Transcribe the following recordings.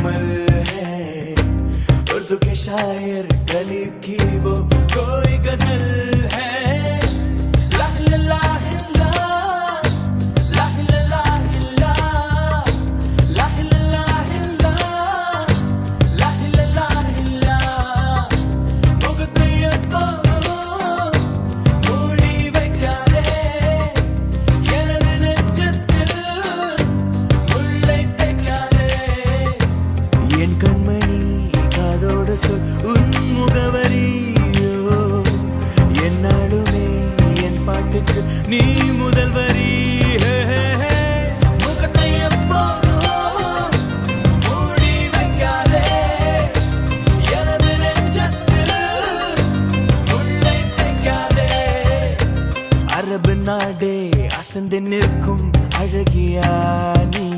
अमल है उर्दू के शायर गरीब की वो कोई गजल है நீ முதல் வரி முகத்தை எப்போதும் மூடி வைக்காதே எனது நெஞ்சத்தில் முள்ளை தைக்காதே அரபு நாடே அசந்து நிற்கும் அழகியா நீ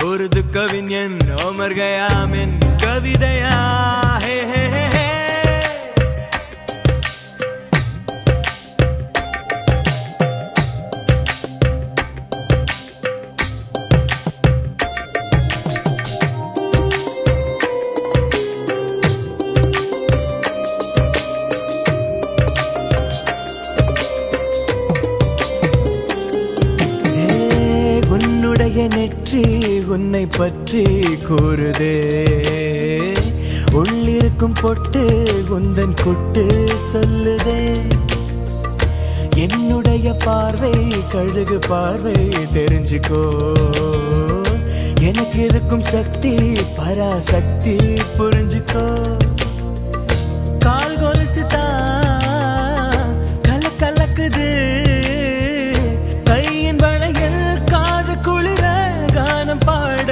உருது கவிஞன் ஓமர் கயாமின் கவிதையா ஹே ஹே ஹே நெற்றி உன்னை பற்றி கூறுதே உள்ளிருக்கும் பொட்டு உந்தன் குட்டு சொல்லுதே என்னுடைய பார்வை கழுகு பார்வை தெரிஞ்சுக்கோ எனக்கு இருக்கும் சக்தி பராசக்தி புரிஞ்சுக்கோ கால் கொலுசு தான் கலக்குது கையின் வளையல் காது குளிர கானம் பாட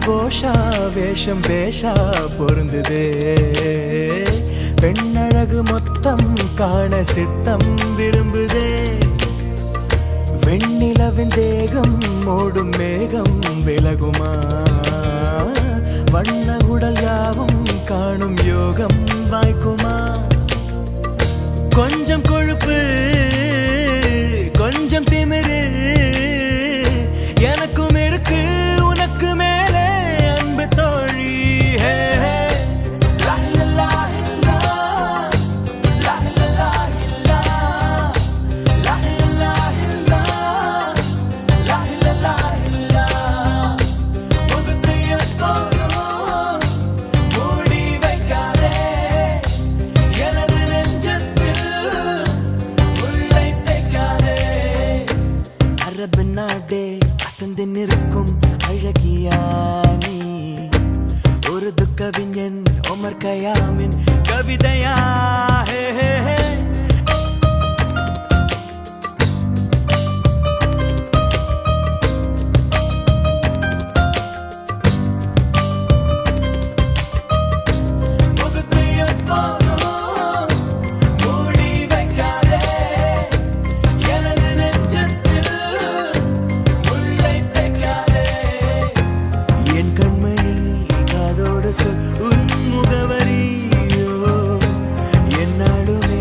கோஷா வேஷம் பேஷா பொருந்ததே பெண்ணழகு மொத்தம் காண சித்தம் விரும்புதே வெண்ணிலவின் தேகம் மூடும் மேகம் விலகுமா வண்ண உடல் யாவும் காணும் யோகம் வாய்க்குமா கொஞ்சம் கொழுப்பு கொஞ்சம் திமிரு எனக்கும் இருக்கு உனக்கு மேலே அன்பு தோழி அரபு நாடே அசந்து நிற்கும் அழகியா நீ உருது கவிஞன் ஓமர் கயாமின் கவிதையா ஹே ஹே ஹே உன் முகவரியோ என்னாலுமே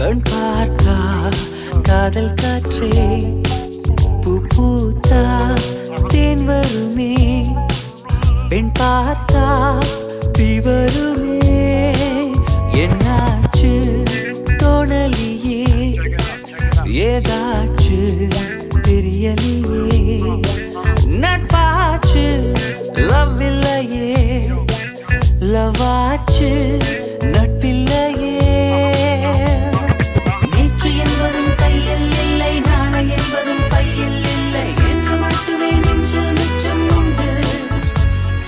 கண் பார்த்தா காதல் காற்றே பூ பூத்தா தேன் வருமே பெண் பார்த்தா தீ வருமே என்னாச்சு தோணலியே ஏதாச்சு தெரியலையே நட்பாச்சு லவ் இல்லையே லவாச்சு நட்பில்லையே நேற்று என்பதும் கையில் இல்லை நாளை என்பதும் பையில் இல்லை என்று மட்டுமே நெஞ்சில் மிச்சம் உண்டு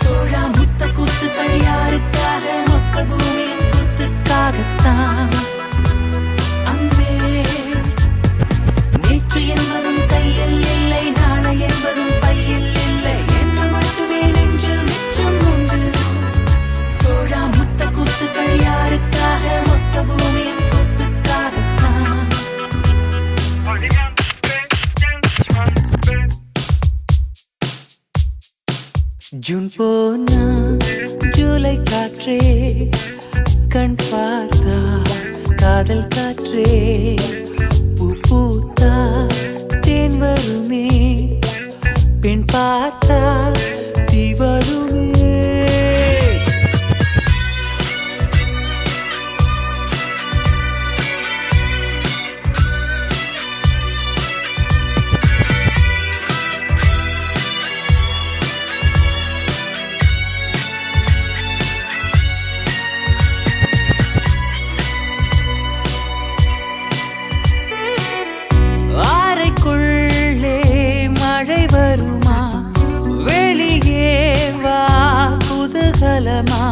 தோழா முத்த கூத்துக்கள் யாருக்காக மொத்த பூமியின் கூத்துக்காகத்தான் அன்பே நேற்று என்பதும் கையில் இல்லை நாளை என்பதும் பையில் இல்லை என்று மட்டுமே நெஞ்சில் மிச்சம் உண்டு தோழா முத்த கூத்துக்கள் யாருக்காக மொத்த பூமியின் கூத்துக்காகத்தான் ஜூன் போனா ஜூலை காற்றே கண் பார்த்தா காதல் காற்றே பூ பூத்தா தேன் வருமே பெண் பார்த்தா தீ வருமே அறைக்குள்ளே மழை வருமா வெளியே வா குதூகலமா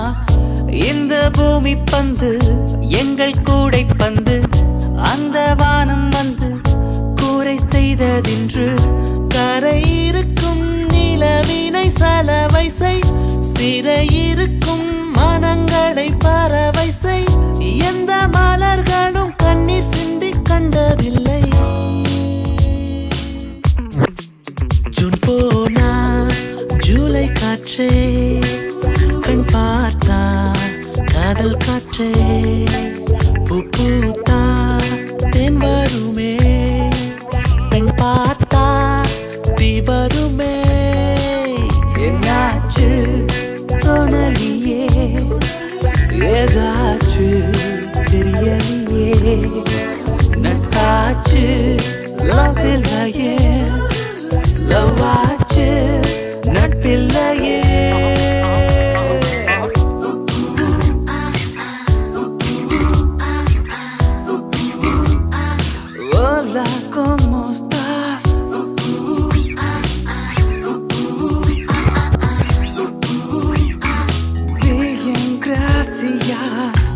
இந்த பூமி பந்து எங்கள் கூடை பந்து அந்த வானம் வந்து கூரை செய்ததென்று கரை இருக்கும் நிலவினை சலவை செய் சிறை இருக்கும் மனங்களை பறவை செய் எந்த மலர்களும் கண்ணீர் சிந்தி கண்டதில்லை ஜூன் போனா ஜூலை காற்றே கண் பார்த்தா காதல் காற்றே பூ பூத்தா தேன் வருமே பெண் பார்த்தா தீ வருமே என்னாச்சு தோணலியே ஏதாச்சு தெரியலையே நட்டாச்சு லவ் இல்லையே லவாச்சு நட்பில்லையே Hola, ¿cómo estás? Bien, gracias.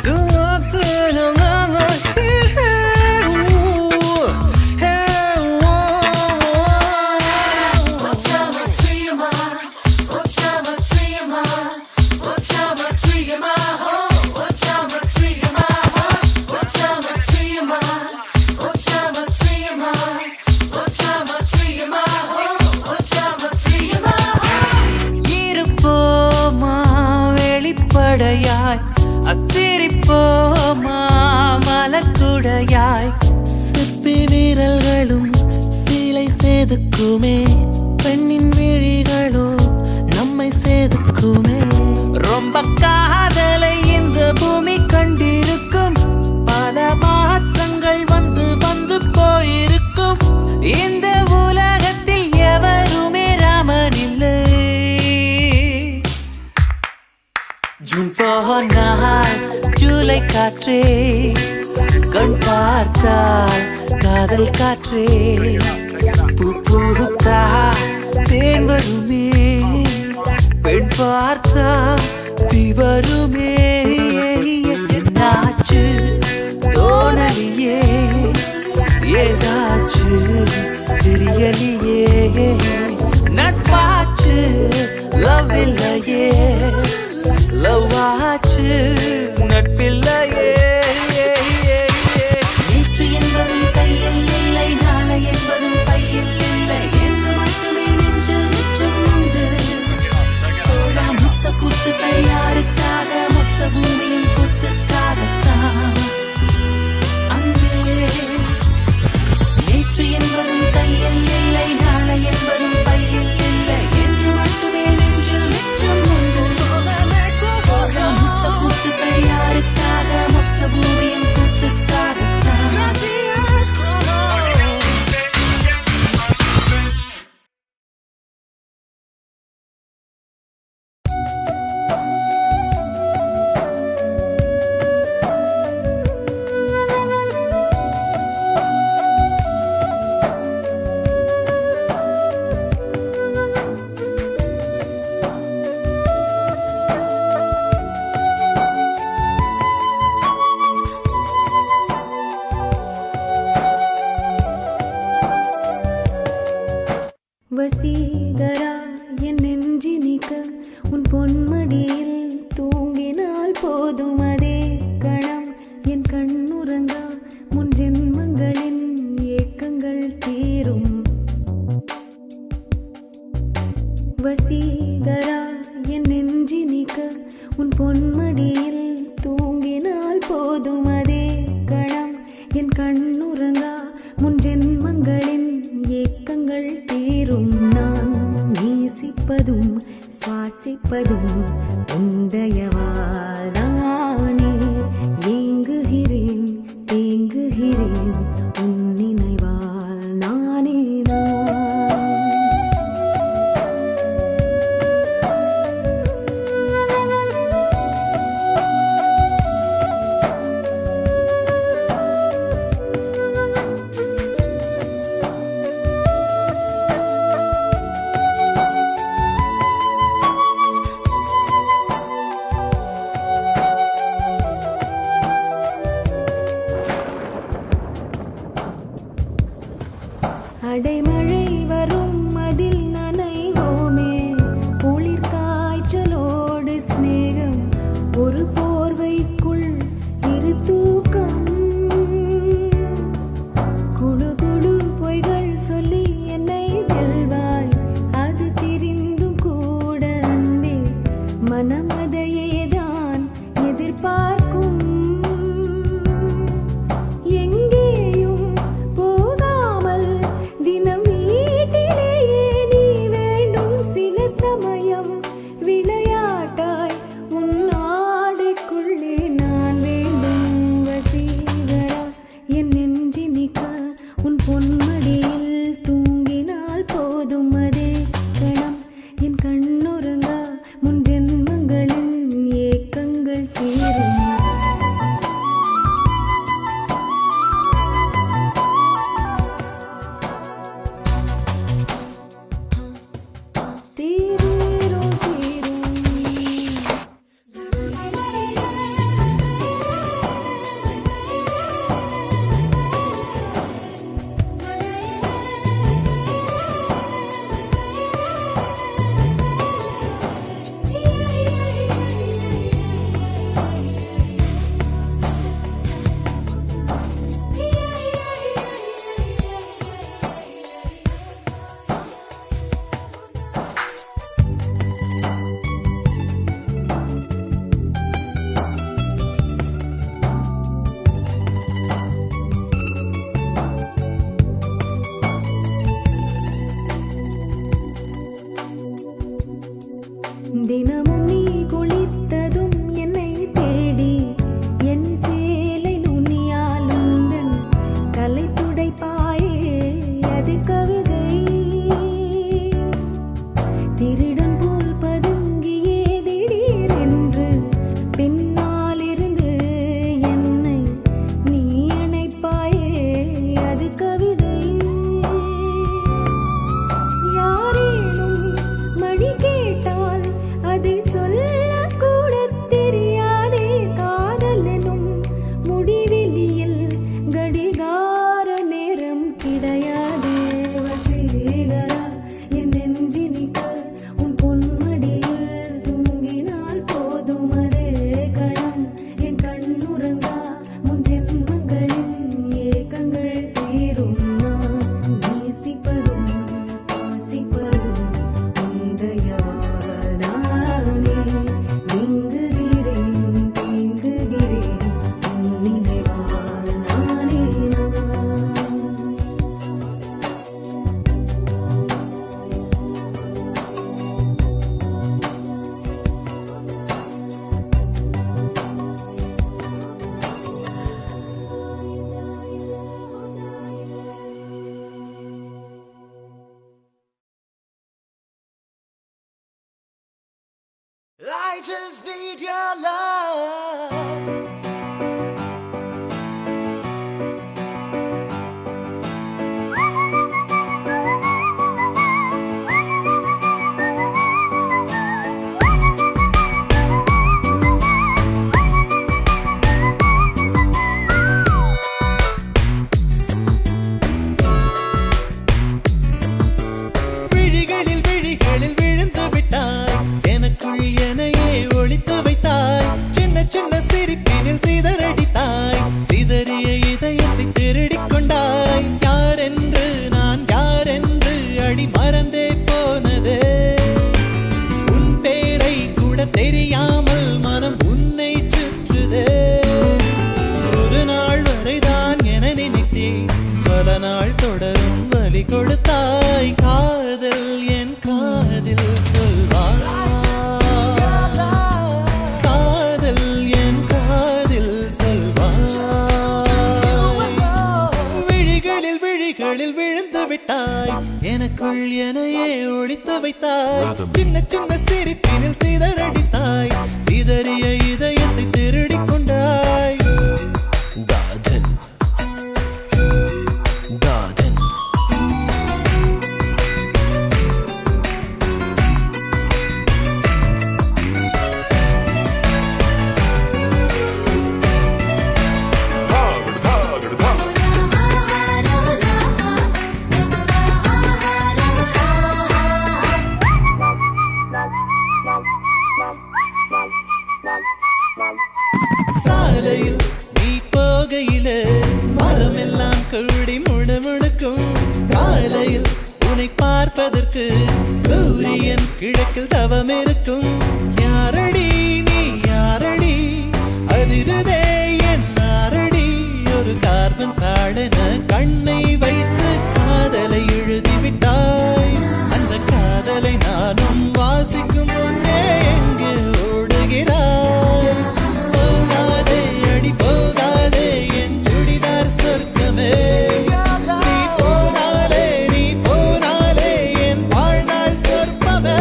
Tu otro lado. அசிரிப்போமா மலக்குடையாய் சிற்பி வீரர்களும் சீலை சேதுக்குமே பெண்ணின் விழிகளோ நம்மை சேதுக்குமே ரொம்ப காதலை இந்த பூமி கண்டிருக்கும் பல மாற்றங்கள் வந்து வந்து போயிருக்கும் இந்த உலகத்தில் எவருமே ராமன் இல்லை ஜூன் போனால் ஜூலை காற்றே கண் பார்த்தால் காதல் காற்றே பூ பூத்தா தேன் வருமே பெண் பார்த்தா தீ வருமே என்னாச்சு தோணலியே ஏதாச்சு தெரியலையே நட்பாச்சு லவ் இல்லையே லவாச்சு நட்பில்லையே நேற்று என்பதும் கையில் இல்லை நாளை என்பதும் பையில் இல்லை என்று மட்டுமே நெஞ்சில் மிச்சம் உண்டு தோழா முத்த கூத்துக்கள் யாருக்காக மொத்த பூமியின் கூத்துக்காகத்தான் வசீகரா என் நெஞ்சினிக்க உன் பொன்மடியில் தூங்கினால் போதும் அதே கணம் என் கண்ணுறங்கா முன் ஜென்மங்களின் ஏக்கங்கள் தீரும். வசீகரா என் நெஞ்சினிக்க உன் பொன்மடியில் தூங்கினால் போதும் அதே கணம் என் கண்ணுறங்கா முன் ஜென்மங்களின் ஏக்கங்கள் தீரும். நான் நேசிப்பதும் சுவாசிப்பதும் உந்தயவாதானே. ஏங்குகிறேன் தேங்குகிறேன் உன் நினைவால் நானே நான். அடைமழை வரும் அதில் நனைவோமே. குளிர் காய்ச்சலோடு சிநேகம் ஒரு போர்வைக்குள் இரு தூக்கம். குடு குடு பொய்கள் சொல்லி என்னை வெல்வாய். அது தெரிந்தும் கூட அன்பே மனம் அதையேதான் எதிர்பார்க்கும். தினமும் நீ குளித்ததும் என்னை தேடி என் சேலை நுனியால் உந்தன் தலை துடைப்பாயே. அது கவிதை திருடன் போல் பதுங்கியே திடீரென்று பின்னால் இருந்து என்னை நீ அணைப்பாயே. அது கவிதை. யாரேனும் மணி கேட்டால் அதை சொல்லக்கூட தெரியாதே. காதல் எனும் முடிவெளியில் கடிகார நேரம் கிடையாதே. வசீகரா என் நெஞ்சினிக்க உன் பொன்மடியில் தூங்கினால் போதும் அதே கணம் என் கண்ணுறங்கா முன் ஜென்மங்களின் ஏக்கங்கள் தீரும். நான் நேசிப்பதும் சுவாசிப்பதும் உந்தயவாதானே. ஏங்குகிறேன் தேங்குகிறேன் உன் நினைவால் நானே நான். I just need your love. விழி விட்டாய் எனக்குள் எனையே ஒழித்து வைத்தாய் சின்ன சின்ன சிரிப்பினில் சிதறடித்தாய் சிதறிய இதயத்தை திருடிக் கொண்டாய் காதல் காதல் சாலையில் நீ போகையிலே மரமெல்லாம் கூடி முணுமுணுக்கும் காலையில் உன்னை பார்ப்பதற்கு சூரியன் கிழக்கில் தவம் இருக்கும் யாரடி நீ யாரடி அதிருதே என் நாரடி ஒரு கார்பன் தாழென கண்ணை வைத்து காதலை எழுதிவிட்டாய் அந்த காதலை நானும் வாசிக்கும் முன்னே எங்கே ஓடுகிறாய் போகாதே அடி போகாதே என் சுடிதார் சொர்க்கமே நீ போனாலே என் வாழ்நாள் சொர்ப்பமே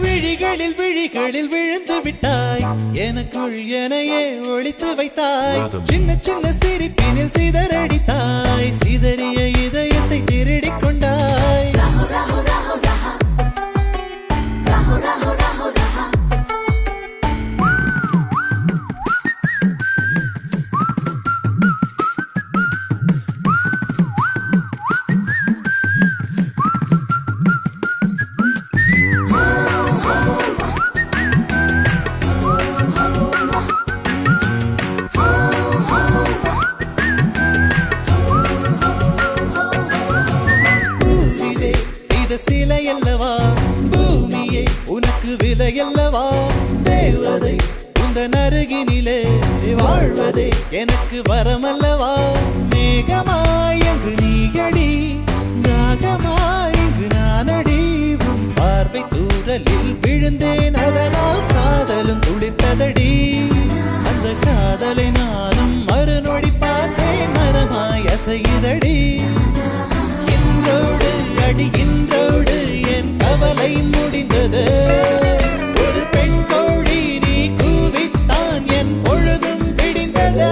விழிகளில் விழிகளில் விழுந்து விட்டாய் எனக்குள் எனையே ஒழித்து வைத்தாய் சின்ன சின்ன சிரிப்பினில் சிதறடித்தாய் சிதறிய இதயத்தை திருடிக் கொண்டாய் சிலை அல்லவா பூமியே உனக்கு விலை அல்லவா தேவதை உந்தன் அருகினிலே வாழ்வதே எனக்கு வரமல்லவா மேகமாய் அங்கு நீயடி தாகமாய் இங்கு நானடி உன் பார்வை தூரலில் விழுந்தேன் அதனால் காதலும் துளிர்த்ததடி அந்த காதலை நானும் மறுநொடி பார்த்தேன் மரமாய் அசையுதடி இன்றோடு அடி இன்றோடு என் கவலை முடிந்தது ஒரு பெண் கோழி நீ கூவித்தான் என் பொழுதும் விடிந்தது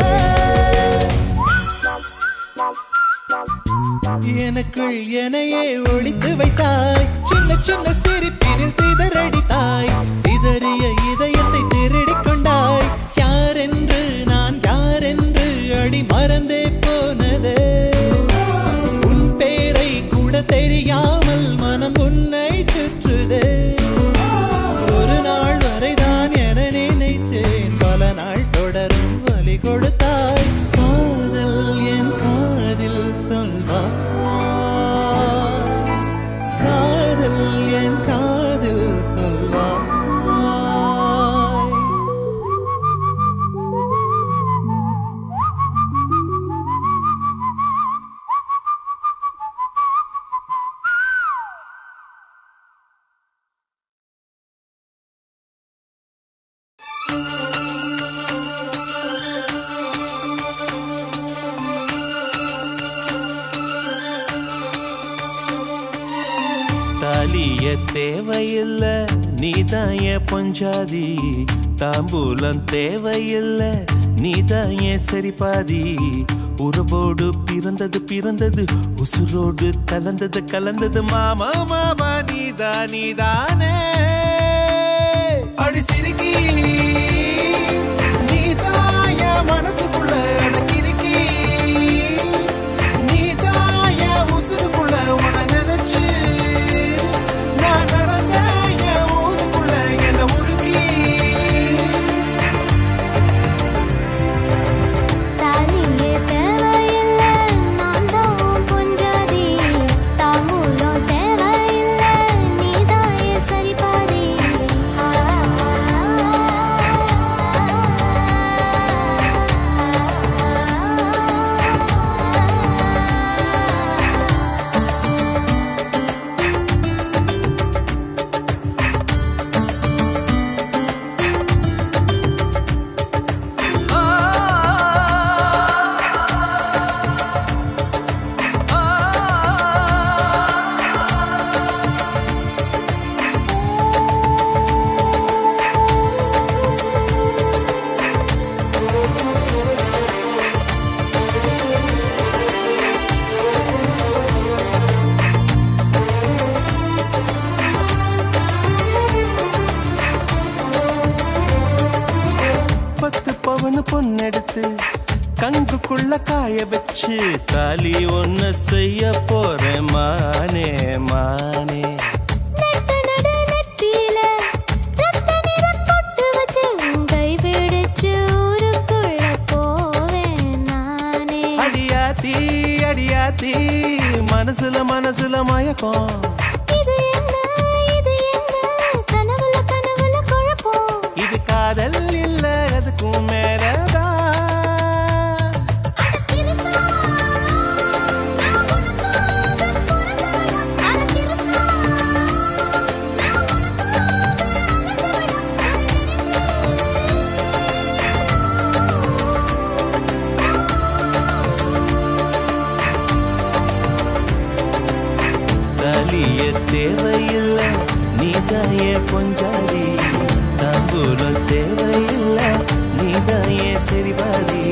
எனக்குள் எனையே ஒழித்து வைத்தாய் சின்ன சின்ன சிரிப்பினில் சிதறடித்தாய் சிதறிய இதயத்தை திருடிக் கொண்டாய் யாரென்று நான் யாரென்று அடி மறந்தே போனது உன் பேரை கூட தெரியாமல் மனம் உன்னை சுற்றுதே ஒரு நாள் வரைதான் என நினைத்தேன் பல நாள் தொடரும் வலி கொடுத்தாய் காதல் என் காதில் சொல்வாய் காதல் என் காதில் சொல்வாய் தாலிய தேவையில்ல நீதாய பொஞ்சாதி தாம்பூலம் தேவையில்ல நீதாய சரிபாதி உறவோடு பிறந்தது பிறந்தது உசுரோடு கலந்தது கலந்தது மாமா மாமா நீதானே அடி சிரிக்கி நீதாய மனசுக்குள்ள எனக்கிருக்கி நீதாய உசுருக்குள்ள உன நினைச்சு நான் நடந்த என் ஊருக்குள்ள என்ன உருக்கி தாலியே தேவையில்ல நான் தான் பொஞ்சாதி தாம்பூலம் தேவையில்ல நீதாய சரிபாதி காய வச்சு தாலி ஒன்னு செய்ய போறேன் மானே மானே. நட்ட நடு நெத்தியில ரத்த நிறம் பொட்டு வச்சு உன் கை பிடிச்சு ஊருக்குள்ள போவேன் நானே. அடியாத்தி அடியாத்தி மனசுல மனசுல மயக்கம். இது என்ன கனவுல கனவுல குழப்பம். இது காதல் இல்ல அதுக்கும் மேலதான். தாலிய தேவையில்ல நீதாயே பொஞ்சாதி. தாம்பூலம் தேவையில்ல நீதாயே சரிபாதி.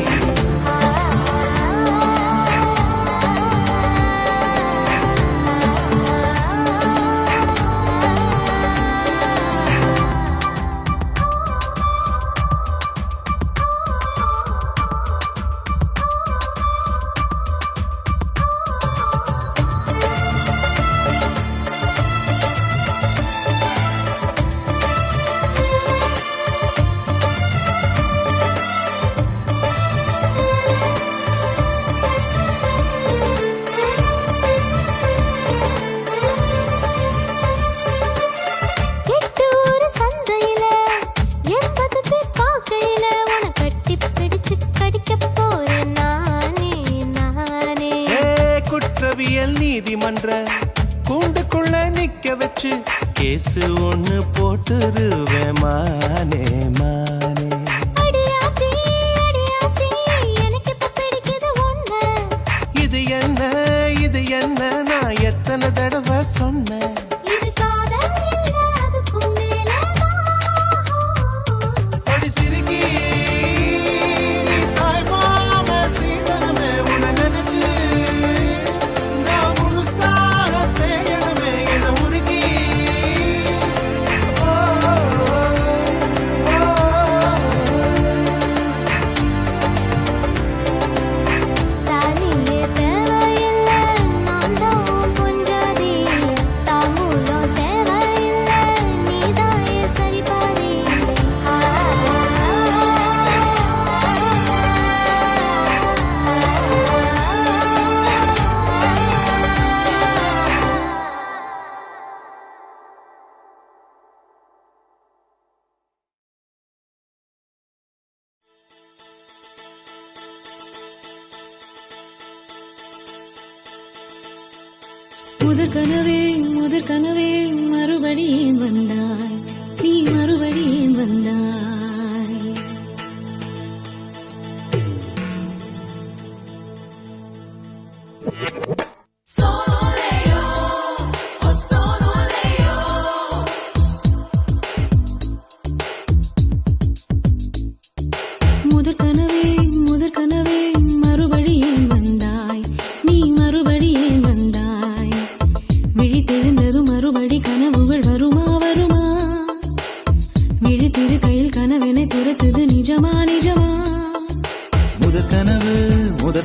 நீதிமன்ற கூண்டுக்குள்ள நிக்க வச்சு கேசு ஒண்ணு போட்டுருவேன் மானே மானே. அடியாத்தி அடியாத்தி எனக்கு இப்ப பிடிக்குது ஒண்ணு. இது என்ன நான் எத்தனை தடவை சொன்னேன். இது காதல் இல்ல அதுக்கும் மேலதான். அடி சிரிக்கி தாய் மாம சீதனமே உன்னை நினைச்சு நான் முழுசாக தேயணுமே என உருகி. தாலியே தேவையில்ல நான் தான் பொஞ்சாதி. தாம்பூலம் தேவையில்ல நீதாயே சரிபாதி. முதற் கனவே மறுபடியும் வந்தாய், நீ மறுபடியும் வந்தாய். முதற் கனவே மறுபடியும் வந்தாய், நீ மறுபடியும் வந்தாய். விழித்தெழுந்ததும் மறுபடி கனவுகள் வருமா வருமா. விழித்திரு கையில் கனவென துரத்துது நிஜமா நிஜமா. முதற்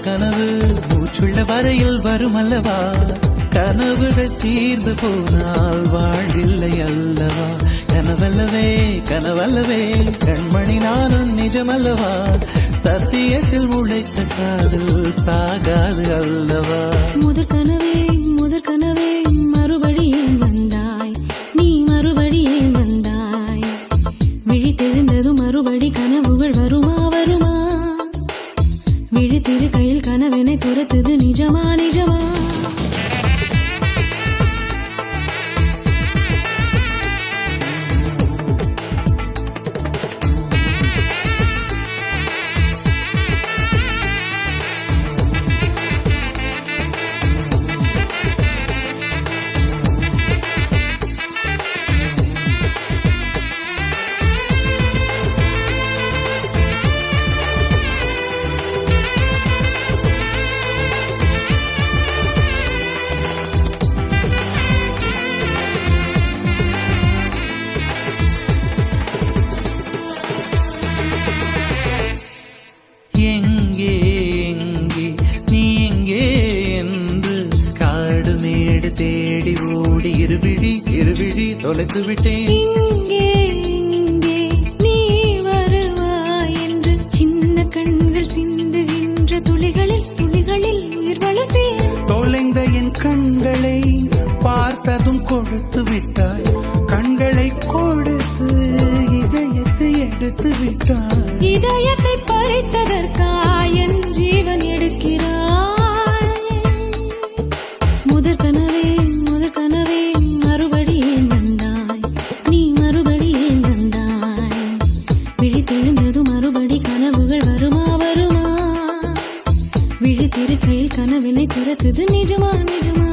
கனவு மூச்சுள்ள வரையில் வரும் அல்லவா. கனவுகள் தீர்ந்து போனால் வாழ்வில்லை அல்லவா. கனவல்லவே கண்மணி நானும் நிஜமல்லவா. சத்தியத்தில் உழைத்த காதல் சாகாது அல்லவா. முதற் கனவே மறுபடியும் வந்தாய், நீ மறுபடியும் வந்தாய். விழித்தெழுந்ததும் மறுபடி கனவுகள் வருமா வருமா. விழித்திரு கையில் கனவென துரத்துது நிஜமா நிஜமா. தொலைத்து விட்டேன். இங்கே இங்கே நீ வருவாய் என்று சின்ன கண்கள் சிந்துகின்ற துளிகளில் துளிகளில் உயிர் வளர்த்தேன். தொலைந்த என் கண்களை பார்த்ததும் கொடுத்து விட்டாய். கண்களை கொடுத்து இதயத்தை எடுத்து விட்டாய். இதயத்தை பறித்ததற்காய் என் ஜீவன் எடுக்கிறாய். முதற் கனவே மறுபடி ஏன் வந்தாய்? நீ மறுபடி ஏன் வந்தாய்? விழித்தெழுந்ததும் மறுபடி கனவுகள் வருமா வருமா? விழித்திருக்கையில் கனவினை துரத்துது நிஜமா நிஜமா?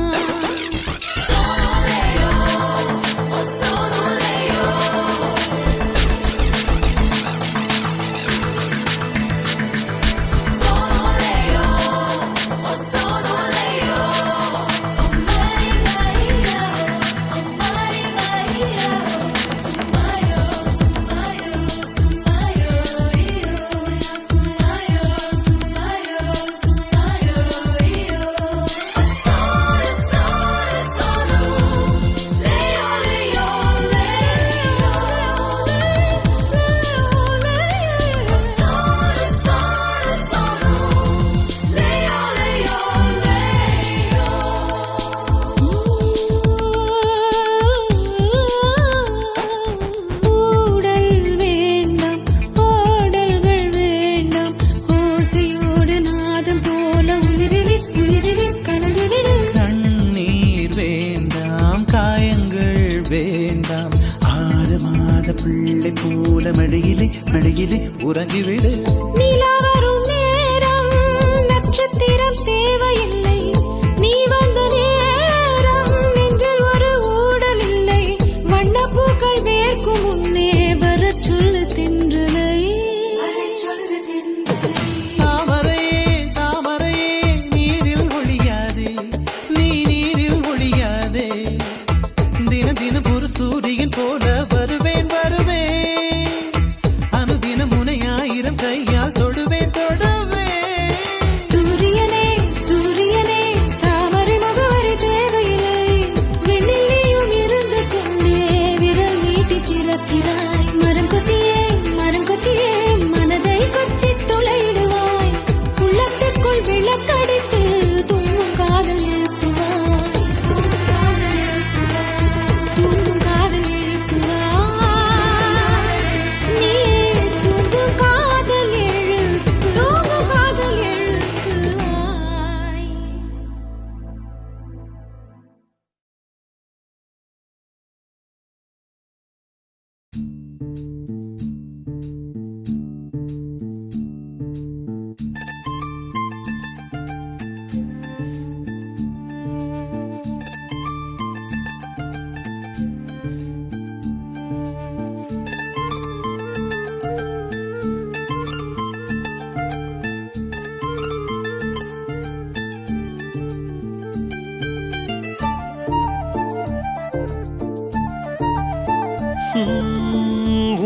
மடியிலே உறங்கிவிடு. நிலா வரும் நேரம் நட்சத்திரம் தேவையில்லை. நீ வந்த நேரம் நெஞ்சில் ஒரு ஊடல் இல்லை. வண்ணப்பூக்கள் வேர்க்கும் முன்னே வரச் சொல்லு தென்றலை. தாமரையே தாமரையே நீரில் ஒளியாதே, நீ நீரில் ஒளியாதே. தினம் தினம் ஒரு சூரியன் போல வருவேன் வருவேன். கையால் தொடுவேன் தொடுவேன். சூரியனே சூரியனே தாமரை முகவரி தேவையில்லை. வெண்ணிலையும் இருந்து கொண்டே விரல் நீட்டி திறக்கிறாய். மரம் கொத்தியே மனதை கொத்தி தொலைடுவாய். உள்ளத்துக்குள் விளக்கடித்து தூங்கும் காதல் எழுப்புவாய். தூங்கும் காதல் எழுப்புவாய். நீ தூங்கும் காதல் எழுப்புவாய்.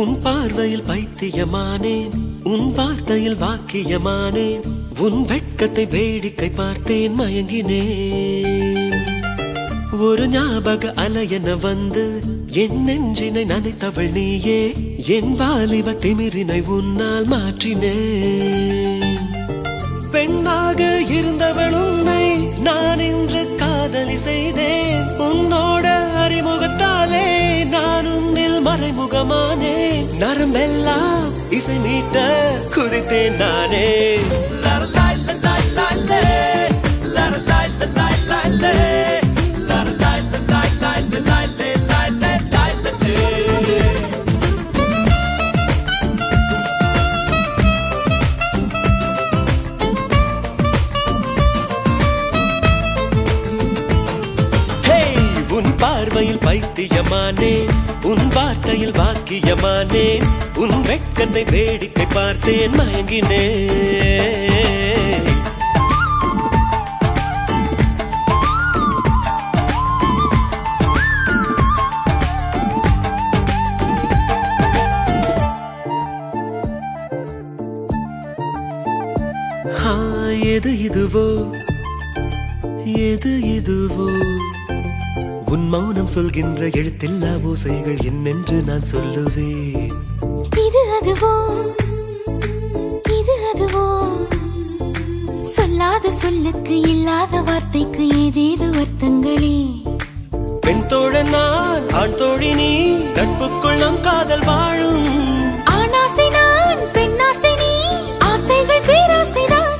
உன் பார்வையில் பைத்தியமானேன், உன் வார்த்தையில் வாக்கியமானேன். உன் வெட்கத்தை வேடிக்கை பார்த்தேன் மயங்கினேன். ஒரு ஞாபக அலையென வந்து என் நெஞ்சினை நனைத்தவள் நீயே. என் வாலிப திமிரினை உன்னால் மாற்றினேன். பெண்ணாக இருந்தவள் உன்னை நான் இன்று காதலி செய்தேன். உன்னோட அறிமுகத்தாலே நான் உன்னில் மறைமுகமானே. நரம்பெல்லாம் இசை மீட்ட குதித்தேன் நானே. பார்வையில் பைத்தியமானேன், உன் வார்த்தையில் வாக்கியமானேன். உன் வெட்கத்தை வேடிக்கை பார்த்தேன் மயங்கினேன். எது இதுவோ உன் மௌனம் சொல்கின்ற எழுத்தில்லா ஓசைகள் என்னென்று நான் சொல்லுவேன். இது அதுவோ சொல்லாத சொல்லுக்கு இல்லாத வார்த்தைக்கு ஏதேது அர்த்தங்களே. பெண் தோழன் நான், ஆண் தோழி நீ, நட்புக்குள் நம் காதல் வாழும். ஆணாசை நான், பெண்ணாசை நீ, ஆசைகள் பேராசைதான்.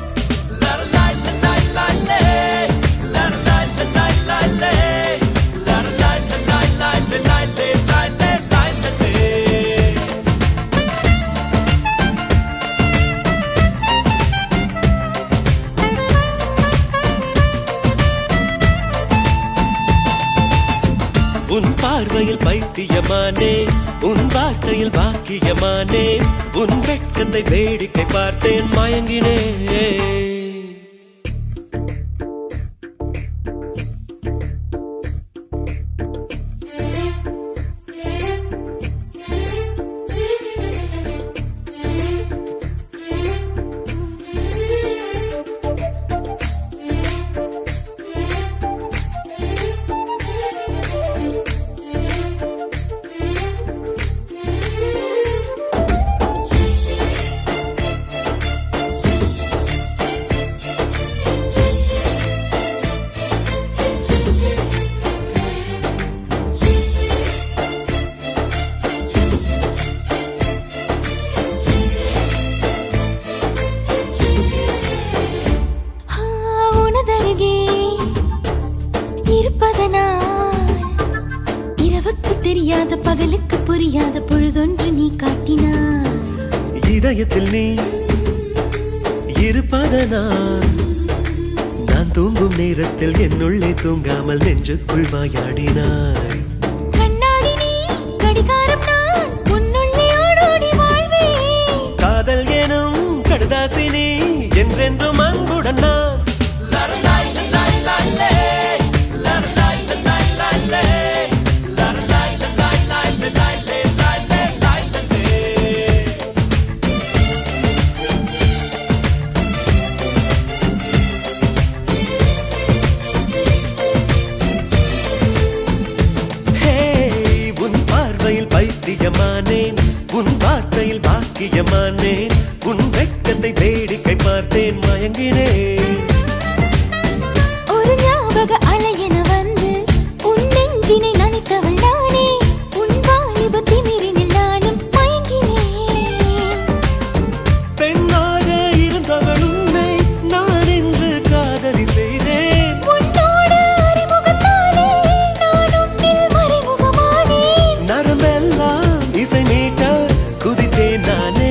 உன் பார்வையில் பைத்தியமானே, உன் வார்த்தையில் பாக்கியமானே, உன் வெட்கத்தை வேடிக்கை பார்த்தேன் மயங்கினேன். தெரியாத பகலுக்கு புரியாத பொழுதொன்று நீ காட்டினாய். இதயத்தில் நீ இருப்பதனால் நான் தூங்கும் நேரத்தில் என்னுள்ளே தூங்காமல் நெஞ்சுக்குள் வாயாடினாய். கண்ணாடி நீ, கடிகாரம் நான், உன்னுள்ளே ஓடோடி வாழ்வேன். காதல் எனும் கடுதாசி நீ, என்றென்றும் அன்புடன் நான். பைத்தியமானேன், உன் வார்த்தையில் பாக்கியமானேன், உன் வெட்கத்தை வேடிக்கை பார்த்தேன் மயங்கினேன். ஒரு ஞாபக அலையென வந்து உன் நெஞ்சினை நனைத்தவள் நானே, உன் வாலிப திமிரினில் நானும் மயங்கினேன். பெண்ணாக இருந்தவள் உன்னை நான் என்று காதலி செய்தேன். உன்னோடு அறிமுகத்தாலே நான் உன்னில் மறைமுகமானேன். நரம்பெல்லாம் இசை மீட்ட குதித்தேன் நானே.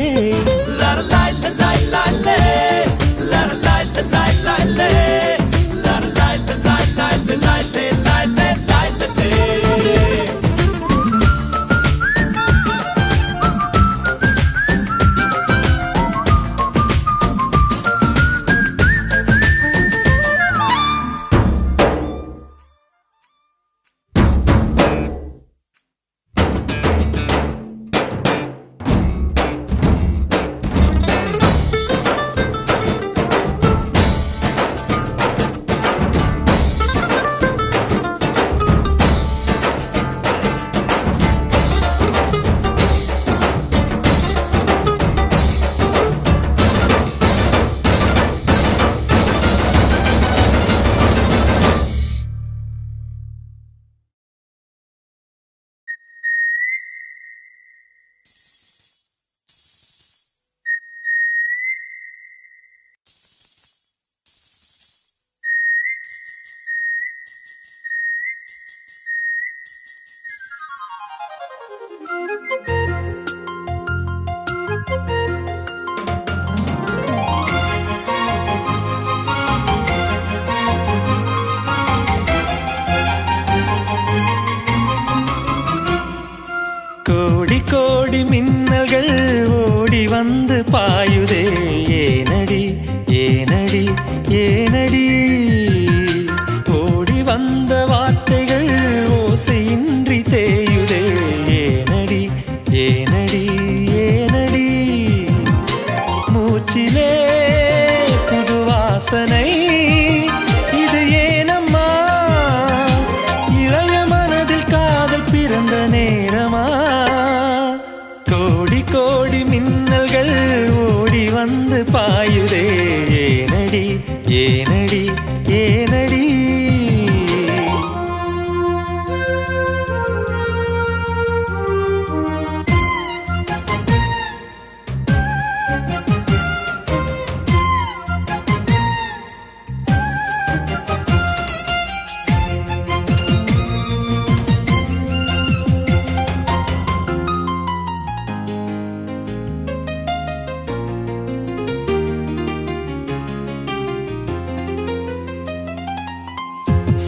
கோடி கோடி மின்னல்கள் ஓடி வந்து பாயுதே, ஏனடி ஏனடி ஏனடி. ஓடி வந்த வார்த்தைகள் ஓசையின்றி தேயுதே, ஏனடி ஏனடி ஏனடி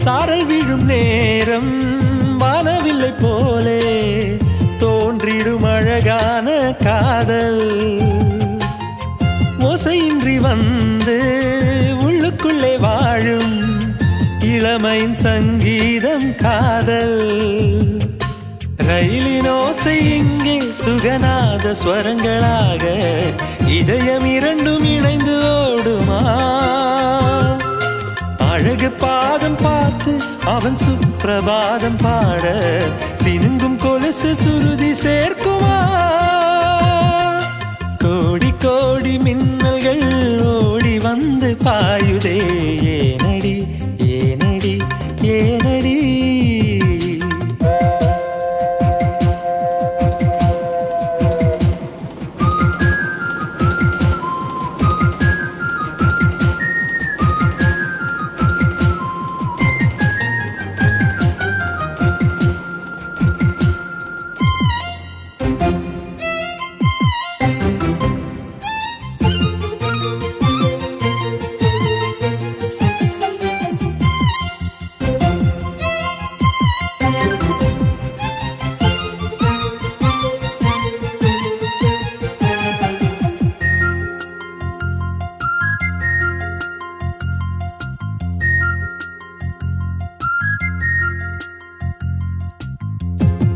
சாரல் விழும் நேரம் வானவில்லை போலே தோன்றிடும் அழகான காதல் ஓசையின்றி வந்து உள்ளுக்குள்ளே வாழும் இளமையின் சங்கீதம் காதல் ரயிலின் ஓசை இங்கே சுகநாத ஸ்வரங்களாக இதயம் இரண்டும் இணைந்து ஓடுமா அழகு பாதம் பார்த்து அவன் சுப்பிரபாதம் பாட சினுங்கும் கொலுசு சுருதி சேர்க்குமா கோடி கோடி மின்னல்கள் ஓடி வந்து பாயுதே ஏனடி ஏனடி ஏனடி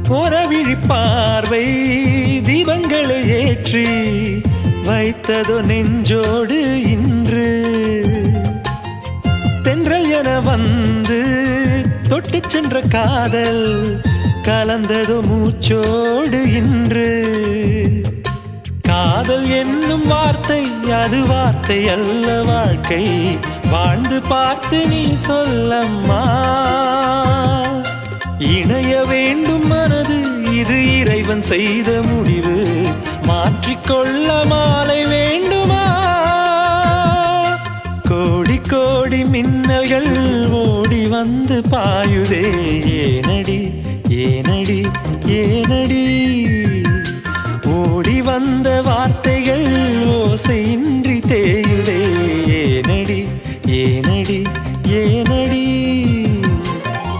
போரவிழி பார்வை தீபங்களை ஏற்றி வைத்ததோ நெஞ்சோடு இன்று தென்றல் என வந்து தொட்டு சென்ற காதல் கலந்ததோ மூச்சோடு இன்று காதல் என்னும் வார்த்தை அது வார்த்தை அல்ல வாழ்க்கை வாழ்ந்து பார்த்து நீ சொல்லம்மா இணைய வேண்டும் மனது இது இறைவன் செய்த முடிவு மாற்றிக்கொள்ள மாலை வேண்டுமா கோடி கோடி மின்னல்கள் ஓடி வந்து பாயுதே ஏனடி ஏனடி ஏனடி ஓடி வந்த வார்த்தைகள் ஓசையின்றி தேயுதே ஏனடி ஏனடி ஏனடி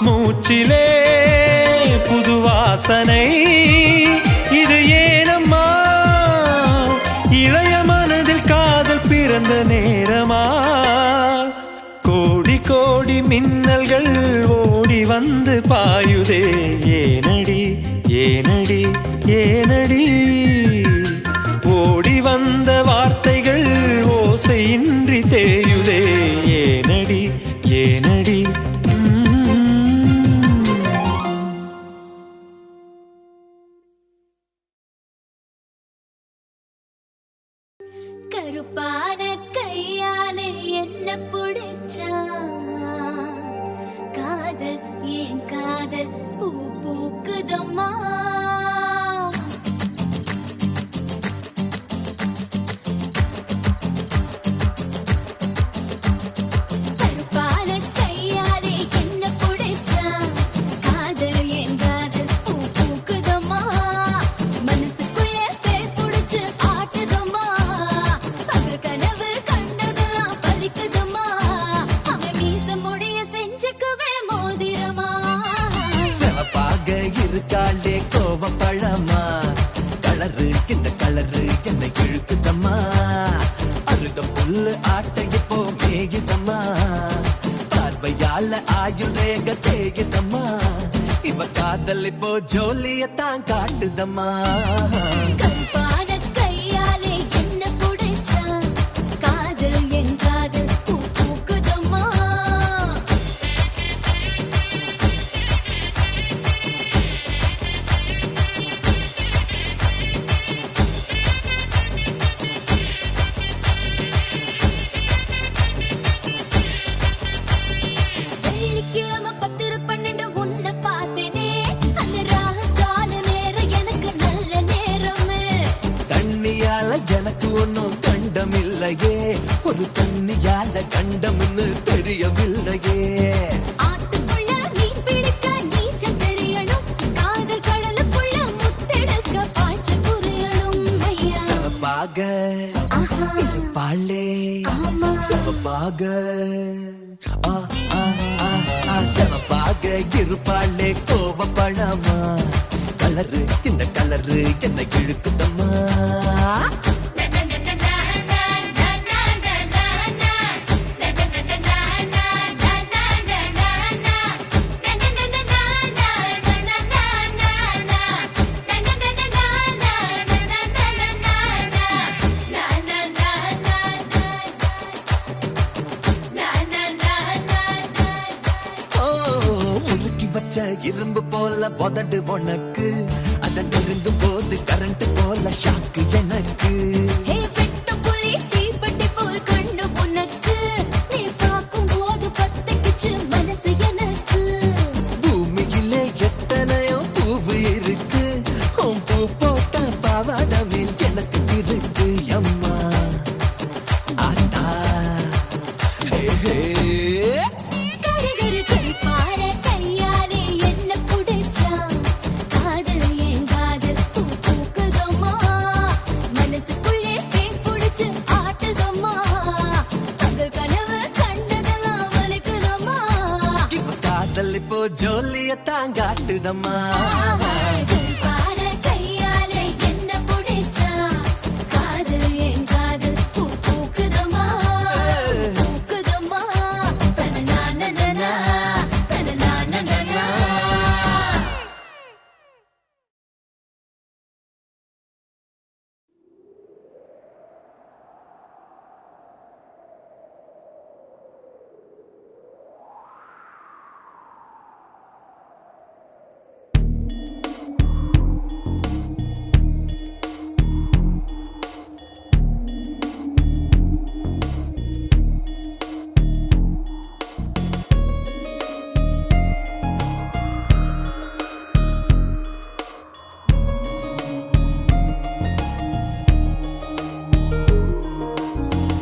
மூச்சிலே புது வாசனை இது ஏனம்மா இளைய மனதில் காதல் பிறந்த நேரமா கோடி கோடி மின்னல்கள் ஓடி வந்து பாயுதே ஏனடி ஏனடி ஏனடி ஓடி வந்த வார்த்தைகள் ஓசையின்றி தேயுதே ஏனடி ஏனடி கருப்பான கையாலே என்ன புடிச்சா காதல் ஏன் காதல் பூ பூக்குதம்மா கருப்பான கையாலே என்ன புடிச்சா காதல் ஏன் காதல் பூ பூக்குதம்மா மனசுக்குள்ளே பேய் புடிச்சு ஆட்டுதம்மா பகல் கனவு கண்டதெல்லாம் பலிக்குதம்மா அவன் மீச முடிய செஞ்சுக்குவே மோதிரமா சிவப்பாக இருக்காளே கோவம் பழமா கலரு இந்த கலரு என்னை இழுக்குதம்மா அருக புல்லு ஆட்டை இப்போ மேயுதம்மா பார்வையால ஆயுள் ரேக தேயுதம்மா இவ காதல் இப்போ ஜோலியத்தான் காட்டுதம்மா கருப்பான கையாலே என்ன புடிச்சா காதல் என் காதல் பூ பூக்குதம்மா ஒரு தண்ணியால கண்டம்னு தெரியவில்லையே. ஆத்துக்குள்ள மீன் பிடிக்க நீச்சல் தெரியணும், காதல் கடலுக்குள்ள முத்தெடுக்க பாய்ச்சல் புரியணும் ஐயா. சிவப்பாக இருப்பாளே சிவப்பாக சிவப்பாக இருப்பாளே கோவப்படாமா. கலரு இந்த கலரு என்ன இழுக்குதம்மா. இரும்பு போல உதடு உனக்கு, அதன் நெருங்கும் போது கரண்ட் போல ஷாக்கு எனக்கு. வெட்டுப்புலி தீப்பெட்டி போல் கண்ணு உனக்கு, நீ பார்க்கும் போது பத்திக்குச்சு மனசு எனக்கு. பூமியிலே எத்தனையோ பூவு இருக்கு, உன் பூ போட்ட பாவாடமே எனக்கு இருக்கு அம்மா. ஆட்டா இப்போ ஜோலிய தாங்காட்டுதம்மா. கையாலே என்ன புடிச்சா, காதல் என் காதல் பூ பூக்குதம்மா பூக்குதம்மா. தனநானனா தனநானனா.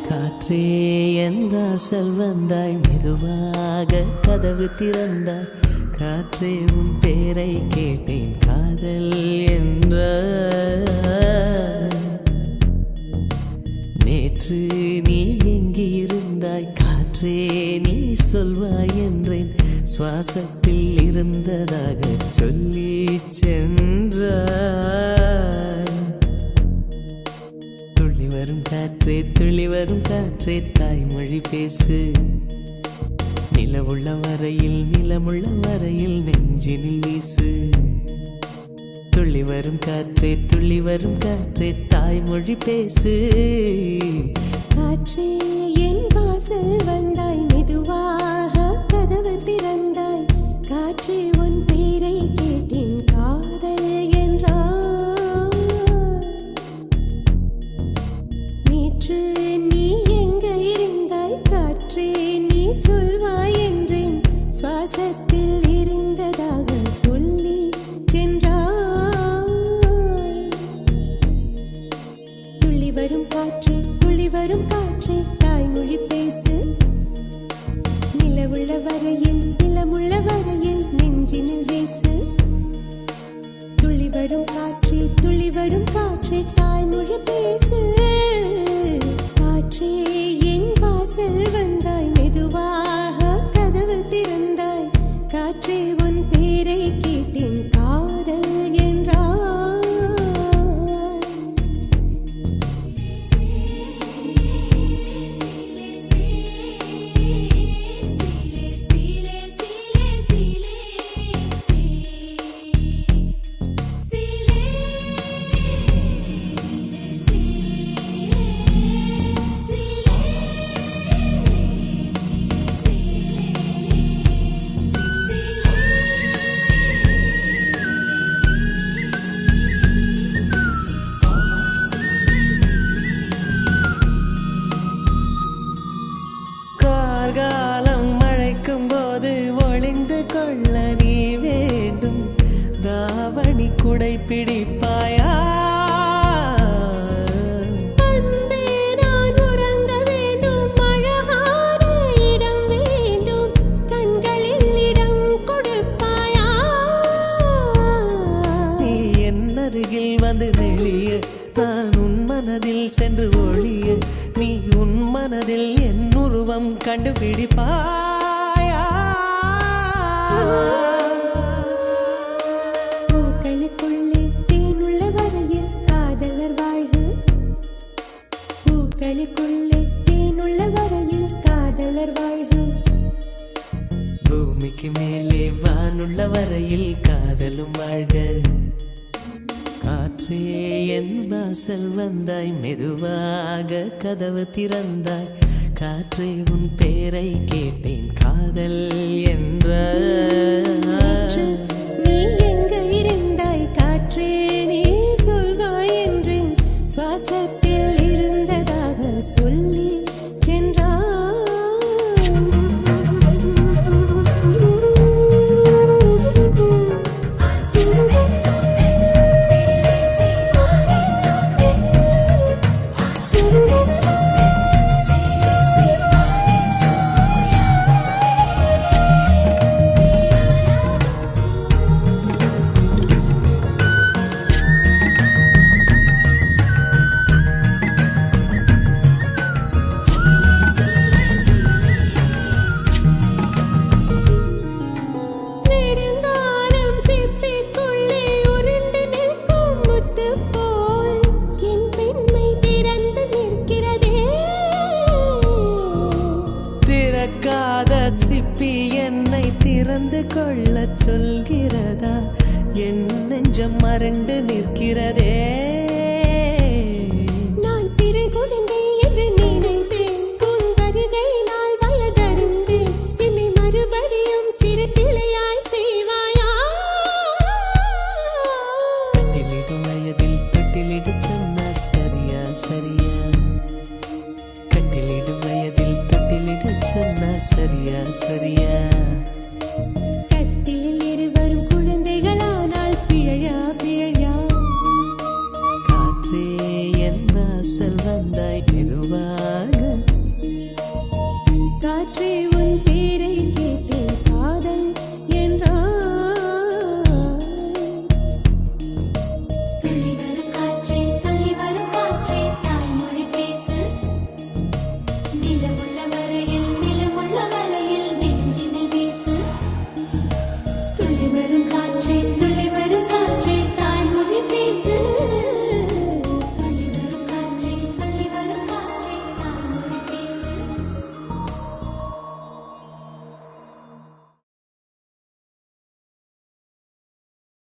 காற்றே என் வாசல் வந்தாய், மெதுவாக கதவு திறந்தாய். காற்றே உன் பேரை கேட்டேன், காதல் என்ற. நேற்று நீ எங்கிருந்தாய், காற்றே நீ சொல்வாய் என்றேன். சுவாசத்தில் இருந்ததாக சொல்லி சென்றாய். துள்ளி வரும் காற்றே துள்ளி வரும் காற்றே தாய்மொழி பேசு. நிலவுள்ள வரையில் நிலமுள்ள வரையில் நெஞ்சினில் வீசு. துள்ளி வரும் காற்றே துள்ளி வரும் காற்றே தாய்மொழி பேசு. காற்றே என் வாசல் வந்தாய், மெதுவாக கதவு திறந்தாய். காற்றே உன் பேரை கேட்டேன், காதல் என்றாய். நேற்று நீ எங்க இருந்தாய், காற்றே நீ சொல்வாய் என்றேன். சுவாசத்தில் இருந்ததாக சொல்லி சென்றாய். துள்ளி வரும் காற்றே துள்ளி வரும் காற்றே தாய்மொழி பேசு. நிலவுள்ள வரையில் நிலமுள்ள வரையில் நெஞ்சினில் வீசு. துள்ளி வரும் காற்றே துள்ளி வரும் காற்றே தாய்மொழி பேசு. காற்றே என் வாசல் வந்தாய், மெதுவாக கதவு திறந்தாய். காற்றே உன் பேரை கேட்டேன், காதல் என்றாய். கார்காலம் மழைக்கும் போது ஒளிந்து கொள்ள நீ வேண்டும். தாவணி குடை பிடிப்பாயா? அன்பே நான் உறங்க வேண்டும், பூக்களுக்குள்ளே தேனுள்ள வரையில் காதலர் வாழ்வு. பூக்களுக்குள்ளே தேனுள்ள வரையில் காதலர் வாழ்வு. பூமிக்கு மேலே வானுள்ள வரையில் காதலும் வாழ்க. காற்றே என் வாசல் வந்தாய், மெதுவாக கதவு திறந்தாய். காற்றே உன் பேரை கேட்டேன், காதல் என்ற. நீ எங்க இருந்தாய் காற்றே, நீ சொல்வாய் என்றேன். சுவாசத்தில் இருந்ததாக சொல்லி சென்றாய். நெடுங்காலம் சிப்பிக்குள்ளே உருண்டு நிற்கும் முத்து போல் என் பெண்மை திறந்து நிற்கிறதே. திறக்காத சிப்பி என்னை திறந்து கொள்ள சொல்கிறதா? என் நெஞ்சம் மறண்டு நிற்கிறதே. நான் சிறு குழந்தை என்று நினைத்தேன், உன் வருகையினால் வயதறிந்தேன். என்னை மறுபடியும் சிறு பிள்ளையாய் செய்வாயா? கட்டிலிடும் வயதில் தொட்டிலிட சொன்னால் சரியா சரியா? கட்டிலிடும் வயதில் தொட்டிலிட சொன்னால் சரியா சரியா?